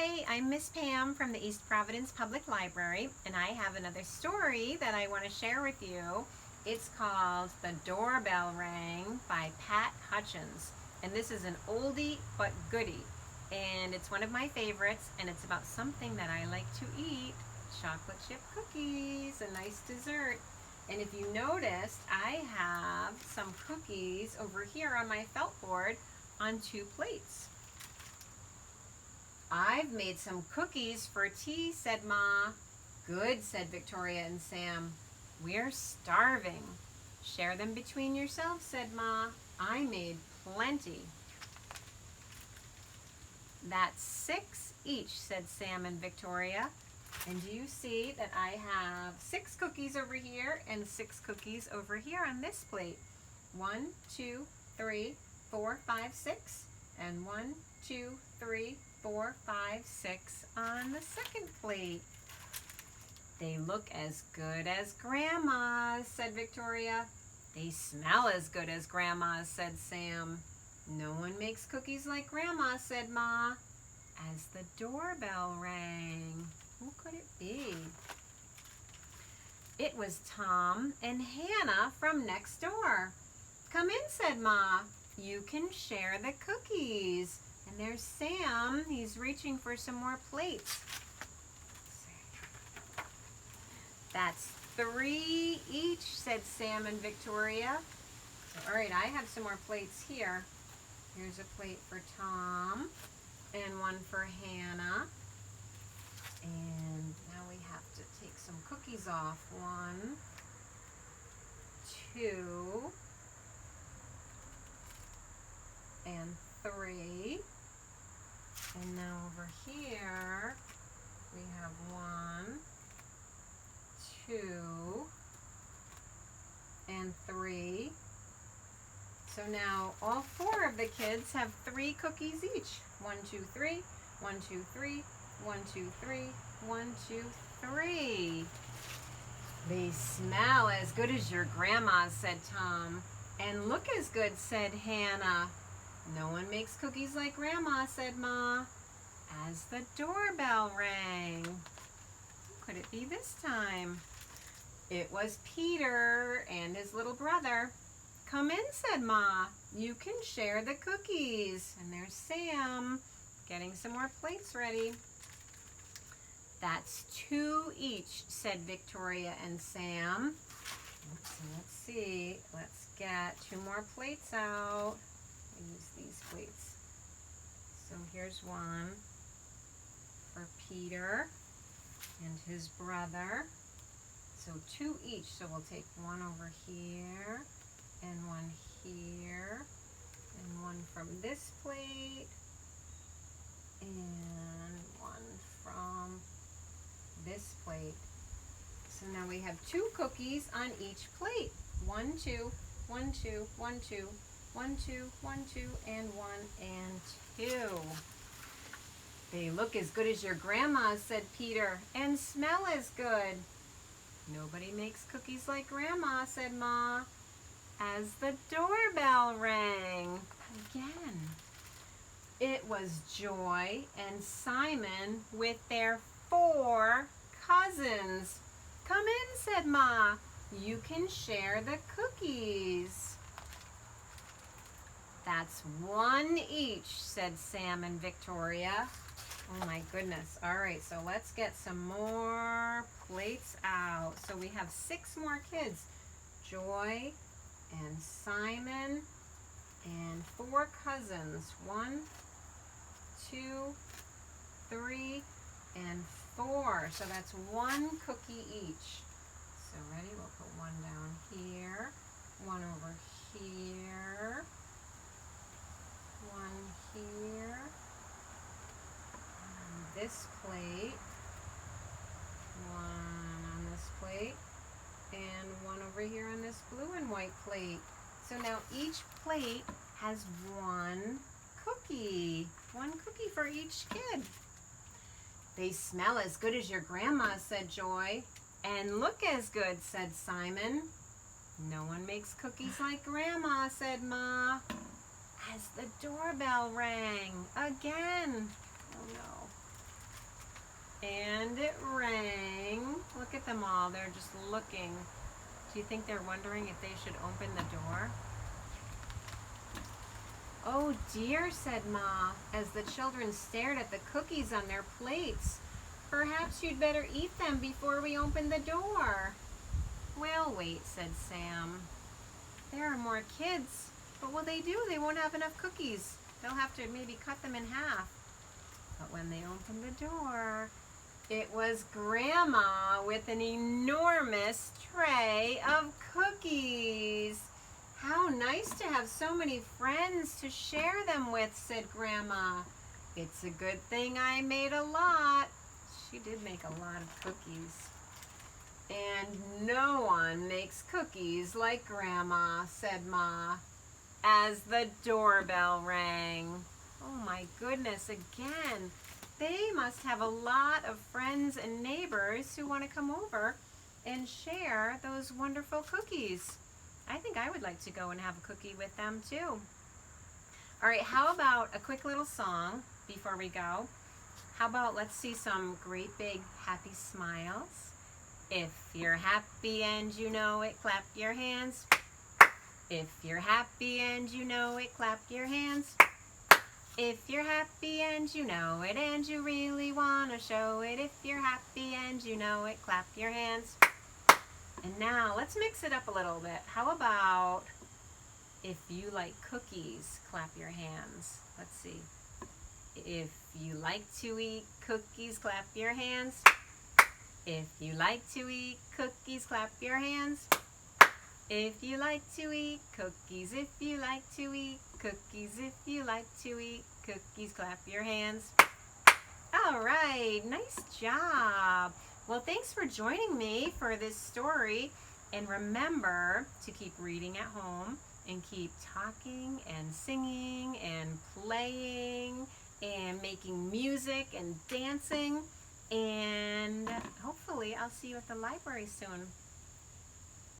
Hi, I'm Miss Pam from the East Providence Public Library, and I have another story that I want to share with you. It's called The Doorbell Rang by Pat Hutchins, and this is an oldie but goodie, and it's one of my favorites, and it's about something that I like to eat, chocolate chip cookies, a nice dessert. And if you noticed, I have some cookies over here on my felt board on 2 plates. I've made some cookies for tea, said Ma. Good, said Victoria and Sam. We're starving. Share them between yourselves, said Ma. I made plenty. That's 6 each, said Sam and Victoria. And do you see that I have 6 cookies over here and 6 cookies over here on this plate? 1, 2, 3, 4, 5, 6. And 1, 2, 3, 4, 5, 6 on the second plate. They look as good as Grandma's, said Victoria. They smell as good as Grandma's, said Sam. No one makes cookies like Grandma, said Ma, as the doorbell rang. Who could it be? It was Tom and Hannah from next door. Come in, said Ma. You can share the cookies. And there's Sam. He's reaching for some more plates. That's 3 each, said Sam and Victoria. All right, I have some more plates here. Here's a plate for Tom and one for Hannah. And now we have to take some cookies off. 1, 2, and 3. And now over here, we have 1, 2, and 3. So now all 4 of the kids have 3 cookies each. 1, 2, 3, 1, 2, 3, 1, 2, 3, 1, 2, 3. They smell as good as your grandma's, said Tom. And look as good, said Hannah. No one makes cookies like Grandma, said Ma, as the doorbell rang. Who could it be this time? It was Peter and his little brother. Come in, said Ma. You can share the cookies. And there's Sam getting some more plates ready. That's 2 each, said Victoria and Sam. Let's see. Let's get 2 more plates out. Use these plates. So here's one for Peter and his brother. So 2 each. So we'll take one over here and one here and one from this plate and one from this plate. So now we have 2 cookies on each plate. 1, 2, 1, 2, 1, 2. 1, 2, 1, 2, and 1 and 2. They look as good as your grandma's, said Peter, and smell as good. Nobody makes cookies like Grandma, said Ma, as the doorbell rang again. It was Joy and Simon with their 4 cousins. Come in, said Ma. You can share the cookies. That's 1 each, said Sam and Victoria. Oh my goodness. All right, so let's get some more plates out. So we have 6 more kids. Joy and Simon and 4 cousins. 1, 2, 3, and 4. So that's 1 cookie each. So ready? We'll put 1 down here, 1 over here, 1 here, on this plate, 1 on this plate, and 1 over here on this blue and white plate. So now each plate has 1 cookie. 1 cookie for each kid. They smell as good as your grandma's, said Joy. And look as good, said Simon. No one makes cookies like Grandma, said Ma, as the doorbell rang again. Oh no. it rang. Look at them all. They're just looking. Do you think they're wondering if they should open the door? Oh dear, said Ma, as the children stared at the cookies on their plates. Perhaps you'd better eat them before we open the door. Well, wait, said Sam. There are more kids. What will they do? They won't have enough cookies. They'll have to maybe cut them in half. But when they opened the door, it was Grandma with an enormous tray of cookies. How nice to have so many friends to share them with, said Grandma. It's a good thing I made a lot. She did make a lot of cookies. And no one makes cookies like Grandma, said Ma, as the doorbell rang. Oh my goodness, again. They must have a lot of friends and neighbors who want to come over and share those wonderful cookies. I think I would like to go and have a cookie with them too. All right, how about a quick little song before we go? How about let's see some great big happy smiles. If you're happy and you know it, clap your hands. If you're happy and you know it, clap your hands. If you're happy and you know it and you really want to show it. If you're happy and you know it, clap your hands. And now let's mix it up a little bit. How about if you like cookies, clap your hands. Let's see. If you like to eat cookies, clap your hands. If you like to eat cookies, clap your hands. If you like to eat cookies, if you like to eat cookies, if you like to eat cookies, clap your hands. All right, nice job. Well, thanks for joining me for this story. And remember to keep reading at home and keep talking and singing and playing and making music and dancing. And hopefully I'll see you at the library soon.